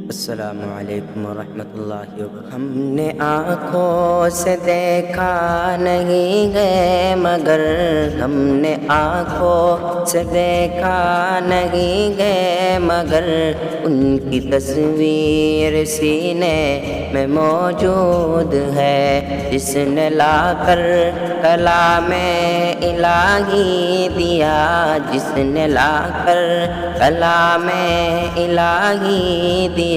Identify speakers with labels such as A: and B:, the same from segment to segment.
A: السلام علیکم ورحمۃ اللہ وبرکاتہ۔ ہم نے آنکھوں سے دیکھا نہیں ہے مگر ہم نے آنکھوں سے دیکھا نہیں ہے مگر ان کی تصویر سینے میں موجود ہے، جس نے لا کر کلام الہی دیا، جس نے لا کر کلام الہی دیا،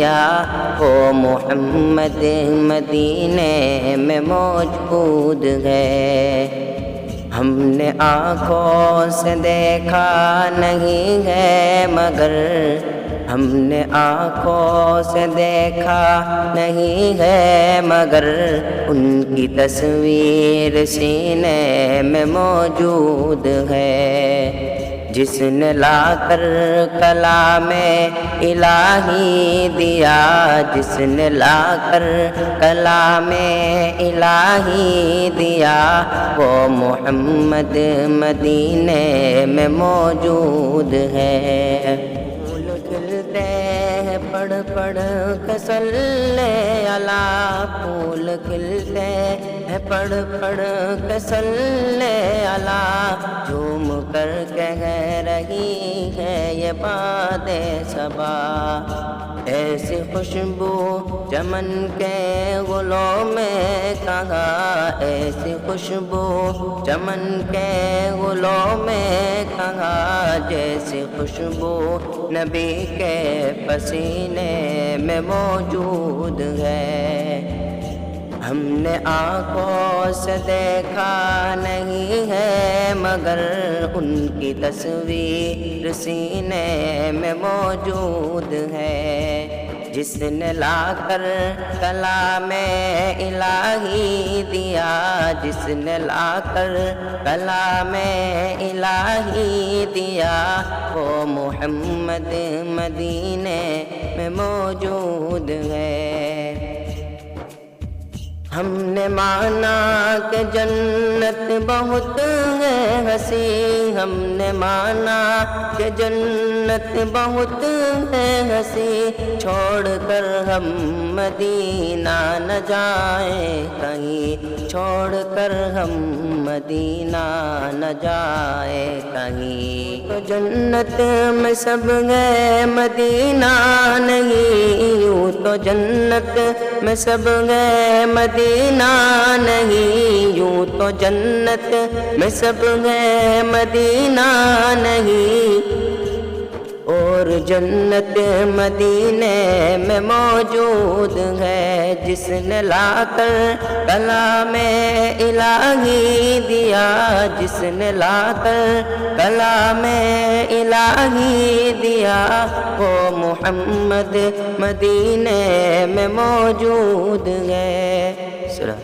A: وہ محمد مدینے میں موجود ہے۔ ہم نے آنکھوں سے دیکھا نہیں ہے مگر ہم نے آنکھوں سے دیکھا نہیں ہے مگر ان کی تصویر سینے میں موجود ہے، جس نے لا کر کلام الہی دیا، جس نے لا کر کلام الہی دیا، وہ محمد مدینے میں موجود ہے۔ پھول کھلتے ہیں پڑھ پڑھ کے صلی علی، پھول کھلتے ہیں پڑھ پڑھ کے صلی علی، جھوم کر کہہ رہی ہے یہ باد صبا، ایسی خوشبو چمن کے گلوں میں کہاں، ایسی خوشبو چمن کے گلوں میں کہاں، جیسی خوشبو نبی کے پسینے میں موجود ہے۔ ہم نے آنکھوں سے دیکھا نہیں ہے مگر ان کی تصویر سینے میں موجود ہے، جس نے لا کر کلام الہی دیا، جس نے لا کر کلام الہی دیا، وہ محمد مدینے میں موجود ہے۔ ہم نے مانا کہ جنت بہت ہے ہنسی، ہم نے مانا کہ جنت بہت ہے ہنسی، چھوڑ کر ہم مدینہ نہ جائیں کہیں، چھوڑ کر ہم مدینہ نہ جائیں کہیں، تو جنت میں سب گئے مدینہ نہیں، یوں تو جنت میں سب گئے مدینہ نہیں، یوں تو جنت میں سب گئے مدینہ نہیں، اور جنت مدینے میں موجود ہے، جس نے لا کر کلام الہی دیا، جس نے لا کر کلام الہی دیا، وہ محمد مدینے میں موجود ہے۔